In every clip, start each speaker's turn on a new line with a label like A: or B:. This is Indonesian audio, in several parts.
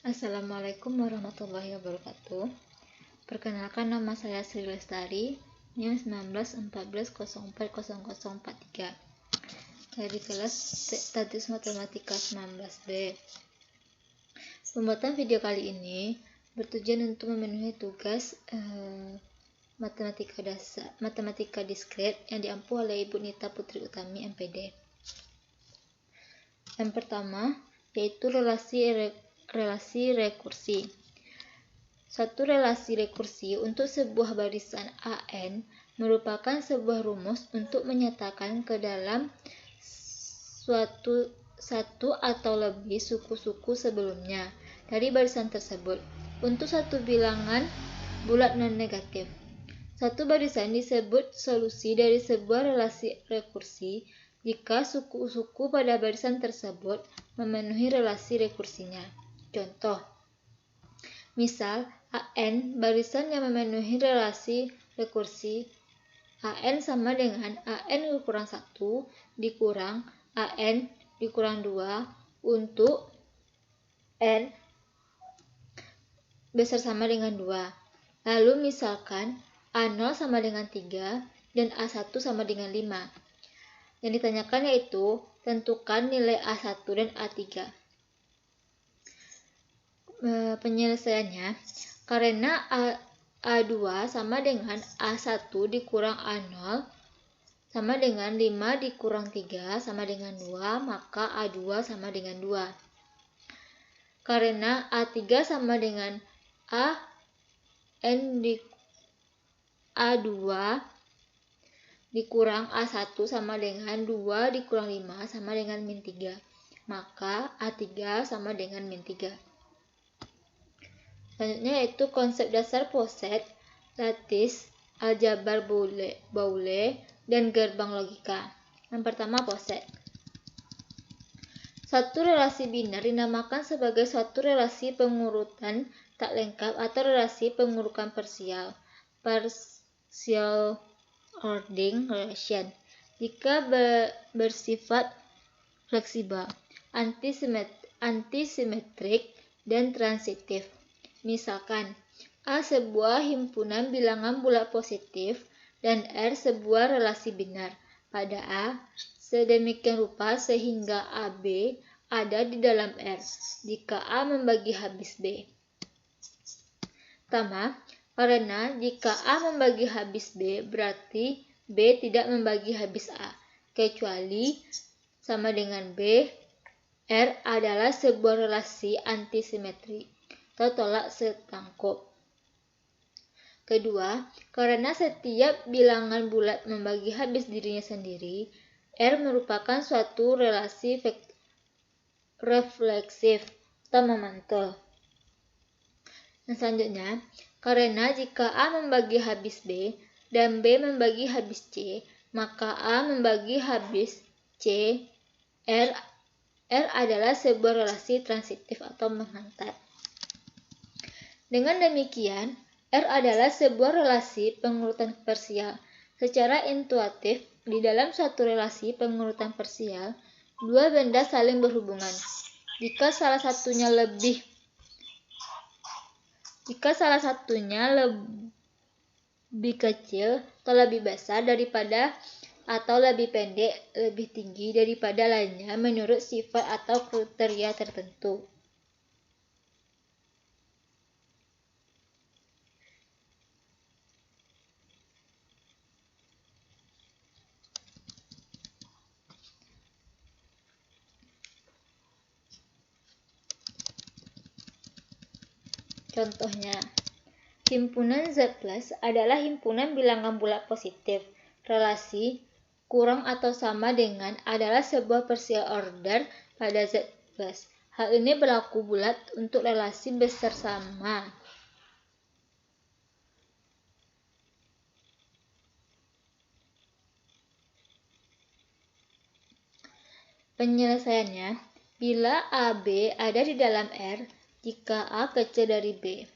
A: Assalamualaikum warahmatullahi wabarakatuh. Perkenalkan, nama saya Sri Lestari, NIM 1914040043 dari kelas Status Matematika 19B. Pembuatan video kali ini bertujuan untuk memenuhi tugas matematika diskret yang diampu oleh Ibu Nita Putri Utami, MPD. Yang pertama yaitu relasi rekursi. Suatu relasi rekursi untuk sebuah barisan AN merupakan sebuah rumus untuk menyatakan ke dalam satu atau lebih suku-suku sebelumnya dari barisan tersebut untuk satu bilangan bulat non-negatif. Satu barisan disebut solusi dari sebuah relasi rekursi jika suku-suku pada barisan tersebut memenuhi relasi rekursinya. Contoh, misal AN barisan yang memenuhi relasi rekursi AN sama dengan AN dikurang 1 dikurang AN dikurang 2 untuk N besar sama dengan 2. Lalu misalkan A0 sama dengan 3 dan A1 sama dengan 5. Yang ditanyakan yaitu tentukan nilai A1 dan A3. Penyelesaiannya, karena A2 sama dengan A1 dikurang A0 sama dengan 5 dikurang 3 sama dengan 2, maka A2 sama dengan 2. Karena A3 sama dengan A2 dikurang A1 sama dengan 2 dikurang 5 sama dengan min 3, maka A3 sama dengan min 3. Selanjutnya yaitu konsep dasar poset, lattice, aljabar Boole, dan gerbang logika. Yang pertama, poset. Suatu relasi biner dinamakan sebagai suatu relasi pengurutan tak lengkap atau relasi pengurutan partial ordering relation jika bersifat fleksibel, antisimetrik, dan transitif. Misalkan, A sebuah himpunan bilangan bulat positif dan R sebuah relasi biner pada A sedemikian rupa sehingga AB ada di dalam R jika A membagi habis B. Pertama, karena jika A membagi habis B berarti B tidak membagi habis A, kecuali sama dengan B, R adalah sebuah relasi antisimetri atau tolak setangkup. Kedua, karena setiap bilangan bulat membagi habis dirinya sendiri, R merupakan suatu relasi refleksif atau memantul. Dan selanjutnya, karena jika A membagi habis B dan B membagi habis C, maka A membagi habis C, R adalah sebuah relasi transitif atau menghantar. Dengan demikian, R adalah sebuah relasi pengurutan parsial. Secara intuitif, di dalam suatu relasi pengurutan parsial, dua benda saling berhubungan. Jika salah satunya lebih kecil atau lebih besar daripada atau lebih pendek, lebih tinggi daripada lainnya menurut sifat atau kriteria tertentu. Contohnya, himpunan Z+ adalah himpunan bilangan bulat positif. Relasi kurang atau sama dengan adalah sebuah partial order pada Z+. Hal ini berlaku bulat untuk relasi besar sama. Penyelesaiannya, bila AB ada di dalam R, jika A kecil dari B.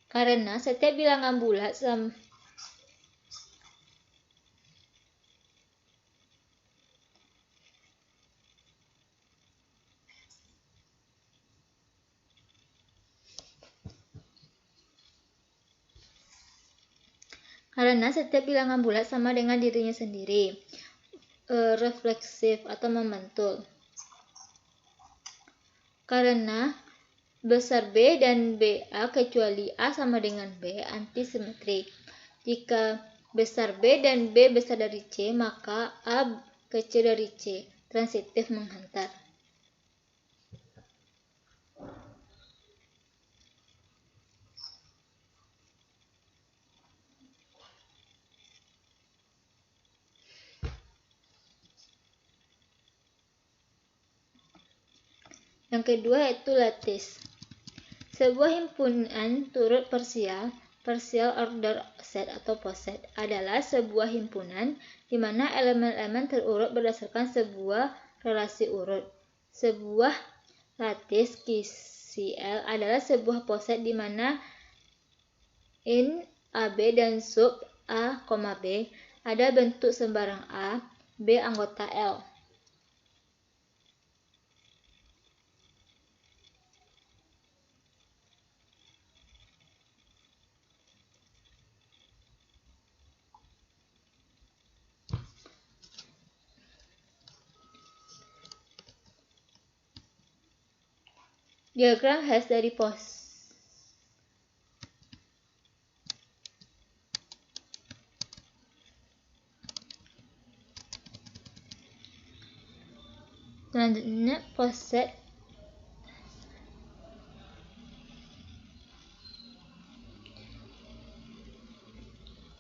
A: Karena setiap bilangan bulat Karena setiap bilangan bulat sama dengan dirinya sendiri, refleksif atau memantul. Karena besar B dan BA kecuali A sama dengan B antisimetrik. Jika besar B dan B besar dari C, maka A kecil dari C, transitif menghantar. Yang kedua yaitu lattice. Sebuah himpunan turut partial order set atau poset adalah sebuah himpunan di mana elemen-elemen terurut berdasarkan sebuah relasi urut. Sebuah lattice QCL adalah sebuah poset di mana in AB dan sub A, B ada bentuk sembarang A, B anggota L. Diagram hash dari selanjutnya poset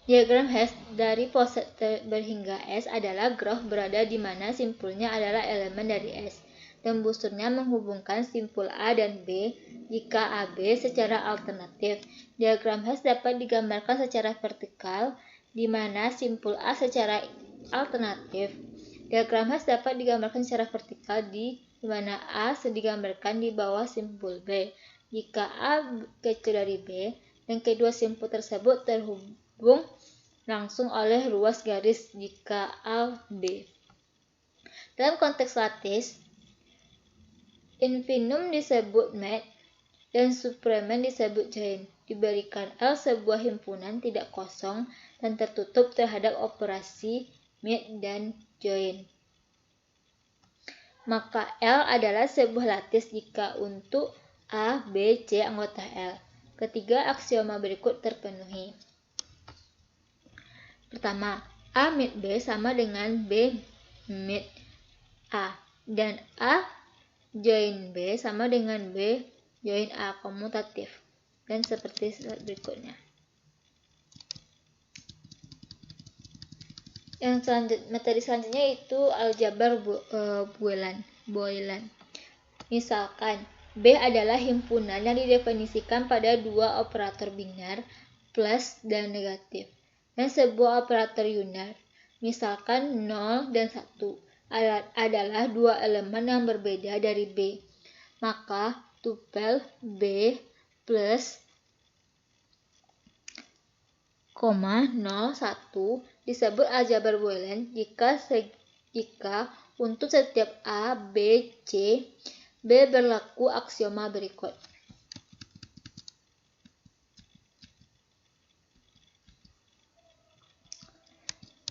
A: diagram hash dari poset berhingga S adalah graf berada di mana simpulnya adalah elemen dari S dan busurnya menghubungkan simpul A dan B jika AB secara alternatif. Diagram hash dapat digambarkan secara vertikal di mana simpul A secara alternatif. Diagram hash dapat digambarkan secara vertikal di mana A digambarkan di bawah simpul B. Jika A kecil dari B dan kedua simpul tersebut terhubung langsung oleh ruas garis jika A, B. Dalam konteks lattice, infimum disebut mat dan supremum disebut join. Diberikan L sebuah himpunan tidak kosong dan tertutup terhadap operasi mat dan join. Maka L adalah sebuah lattice jika untuk A, B, C anggota L. Ketiga aksioma berikut terpenuhi. Pertama, A mid B sama dengan B mid A dan A join B sama dengan B join A komutatif. Dan seperti berikutnya. Yang materi selanjutnya itu aljabar Boylan. Misalkan B adalah himpunan yang didefinisikan pada dua operator biner plus dan negatif dan sebuah operator unar. Misalkan 0 dan 1 adalah dua elemen yang berbeda dari B. Maka tupel B plus, 0, 1 disebut aljabar Boylan jika untuk setiap A, B, C, B berlaku aksioma berikut.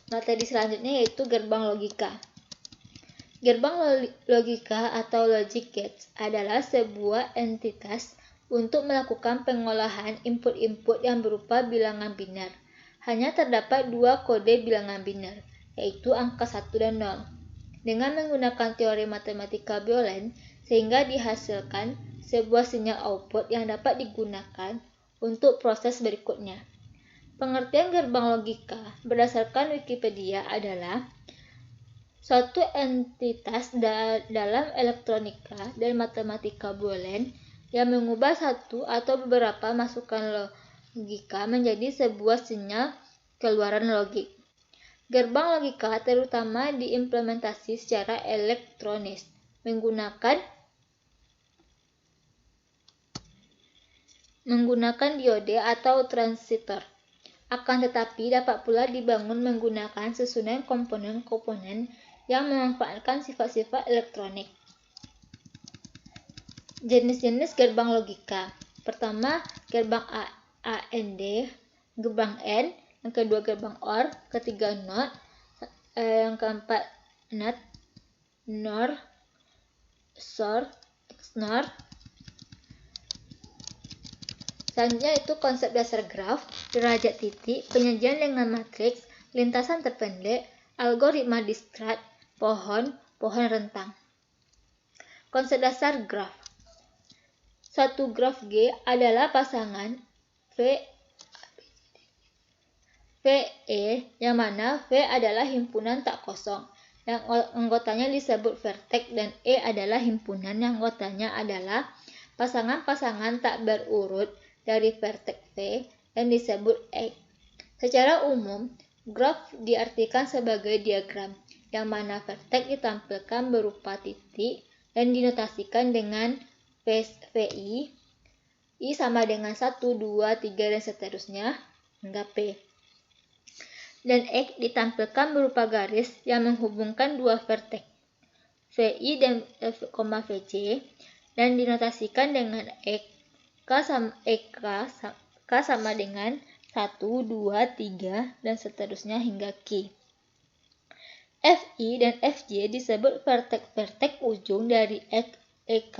A: Materi selanjutnya yaitu gerbang logika. Gerbang logika atau logic gates adalah sebuah entitas untuk melakukan pengolahan input-input yang berupa bilangan biner. Hanya terdapat dua kode bilangan biner, yaitu angka 1 dan 0. Dengan menggunakan teori matematika Boylan, sehingga dihasilkan sebuah sinyal output yang dapat digunakan untuk proses berikutnya. Pengertian gerbang logika berdasarkan Wikipedia adalah suatu entitas dalam elektronika dan matematika Boylan yang mengubah satu atau beberapa masukan logika menjadi sebuah sinyal keluaran logik. Gerbang logika terutama diimplementasi secara elektronis menggunakan diode atau transistor. Akan tetapi dapat pula dibangun menggunakan susunan komponen-komponen yang memanfaatkan sifat-sifat elektronik. Jenis-jenis gerbang logika. Pertama, gerbang AND, gerbang AND yang kedua gerbang OR, ketiga NOT, yang keempat NOT, NOR, SOR, XNOR. Selanjutnya itu konsep dasar graf, derajat titik, penyajian dengan matriks, lintasan terpendek, algoritma distrat, pohon rentang. Konsep dasar graf. Suatu graf G adalah pasangan VE yang mana V adalah himpunan tak kosong yang anggotanya disebut vertex dan E adalah himpunan yang anggotanya adalah pasangan-pasangan tak berurut dari vertex V yang disebut X. Secara umum, graf diartikan sebagai diagram yang mana vertex ditampilkan berupa titik dan dinotasikan dengan VI, I sama dengan 1, 2, 3, dan seterusnya hingga P. Dan X ditampilkan berupa garis yang menghubungkan dua vertex VI dan VC dan dinotasikan dengan X K sama dengan 1, 2, 3, dan seterusnya hingga Q. FI dan FJ disebut vertex ujung dari EK.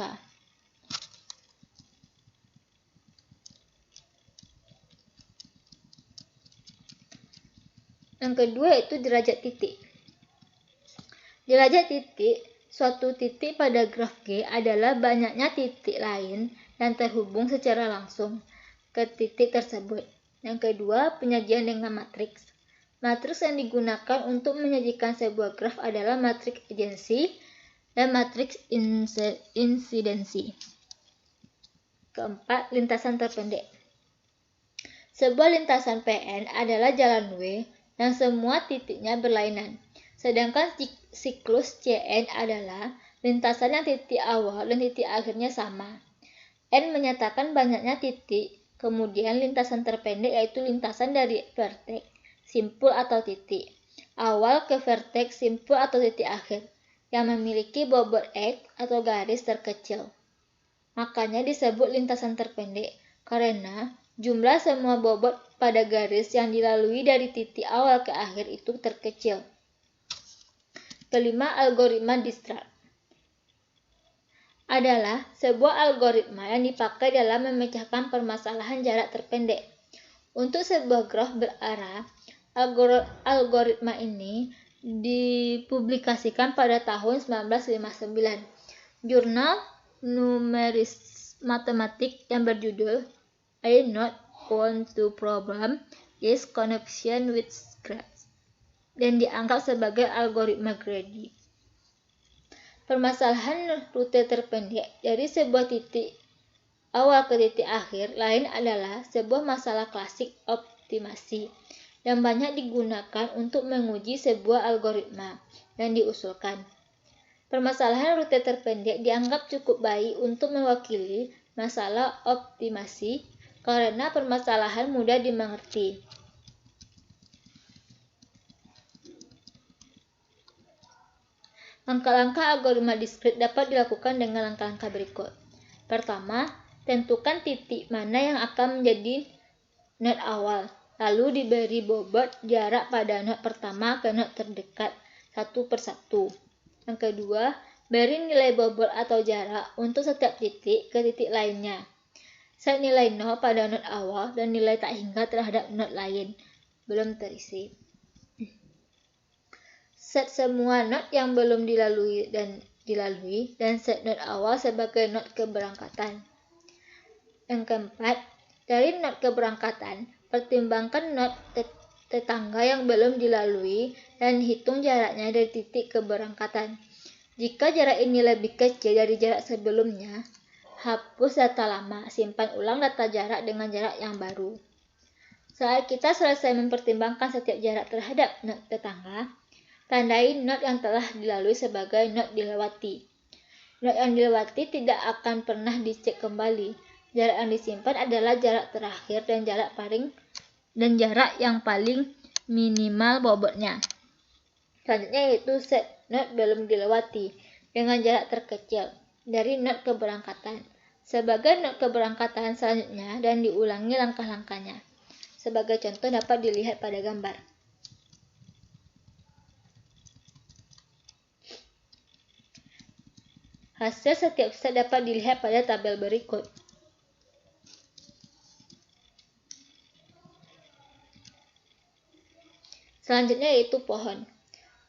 A: Yang kedua itu derajat titik. Derajat titik, suatu titik pada graf G adalah banyaknya titik lain yang terhubung secara langsung ke titik tersebut. Yang kedua, penyajian dengan matriks. Matriks yang digunakan untuk menyajikan sebuah graf adalah matriks agensi dan matriks insidensi. Keempat, lintasan terpendek. Sebuah lintasan PN adalah jalan W yang semua titiknya berlainan. Sedangkan siklus CN adalah lintasan yang titik awal dan titik akhirnya sama. N menyatakan banyaknya titik, kemudian lintasan terpendek yaitu lintasan dari vertex, simpul atau titik awal ke vertex, simpul atau titik akhir, yang memiliki bobot X atau garis terkecil. Makanya disebut lintasan terpendek, karena jumlah semua bobot pada garis yang dilalui dari titik awal ke akhir itu terkecil. Kelima, algoritma distrat adalah sebuah algoritma yang dipakai dalam memecahkan permasalahan jarak terpendek. Untuk sebuah graf berarah, algoritma ini dipublikasikan pada tahun 1959. Jurnal numeris matematik yang berjudul I Not Want to Problem is Connection with Graphs dan dianggap sebagai algoritma Grady. Permasalahan rute terpendek dari sebuah titik awal ke titik akhir lain adalah sebuah masalah klasik optimasi yang banyak digunakan untuk menguji sebuah algoritma yang diusulkan. Permasalahan rute terpendek dianggap cukup baik untuk mewakili masalah optimasi karena permasalahan mudah dimengerti. Langkah-langkah algoritma diskrit dapat dilakukan dengan langkah-langkah berikut. Pertama, tentukan titik mana yang akan menjadi node awal, lalu diberi bobot jarak pada node pertama ke node terdekat satu per satu. Yang kedua, beri nilai bobot atau jarak untuk setiap titik ke titik lainnya. Set nilai 0 pada node awal dan nilai tak hingga terhadap node lain belum terisi. Set semua node yang belum dilalui dan set node awal sebagai node keberangkatan. Yang keempat, dari node keberangkatan, pertimbangkan node tetangga yang belum dilalui dan hitung jaraknya dari titik keberangkatan. Jika jarak ini lebih kecil dari jarak sebelumnya, hapus data lama, simpan ulang data jarak dengan jarak yang baru. Saat kita selesai mempertimbangkan setiap jarak terhadap node tetangga, tandai node yang telah dilalui sebagai node dilewati. Node yang dilewati tidak akan pernah dicek kembali. Jarak yang disimpan adalah jarak terakhir dan jarak yang paling minimal bobotnya. Selanjutnya yaitu set node belum dilewati dengan jarak terkecil dari node keberangkatan sebagai node keberangkatan selanjutnya dan diulangi langkah-langkahnya. Sebagai contoh dapat dilihat pada gambar. Hasil setiap set dapat dilihat pada tabel berikut. Selanjutnya yaitu pohon.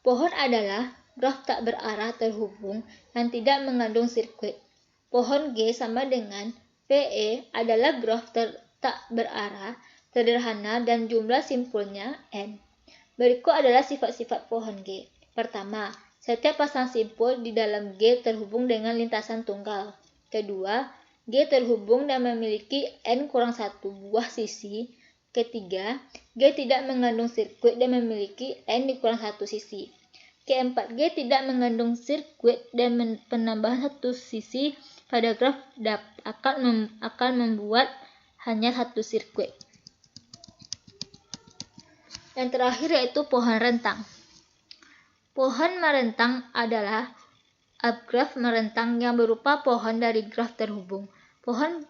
A: Pohon adalah graf tak berarah terhubung yang tidak mengandung sirkuit. Pohon G sama dengan PE adalah graf tak berarah, sederhana dan jumlah simpulnya N. Berikut adalah sifat-sifat pohon G. Pertama, setiap pasang simpul di dalam G terhubung dengan lintasan tunggal. Kedua, G terhubung dan memiliki N-1 buah sisi. Ketiga, G tidak mengandung sirkuit dan memiliki N-1 sisi. Keempat, G tidak mengandung sirkuit dan penambahan satu sisi pada graf akan membuat hanya satu sirkuit. Yang terakhir yaitu pohon rentang. Pohon merentang adalah graf merentang yang berupa pohon dari graf terhubung. Pohon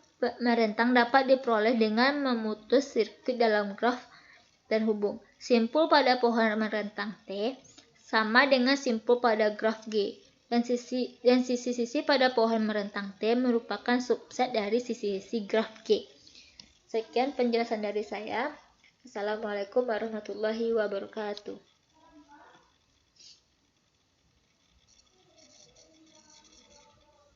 A: merentang dapat diperoleh dengan memutus sirkuit dalam graf terhubung. Simpul pada pohon merentang T sama dengan simpul pada graf G, dan sisi-sisi pada pohon merentang T merupakan subset dari sisi-sisi graf G. Sekian penjelasan dari saya. Assalamualaikum warahmatullahi wabarakatuh.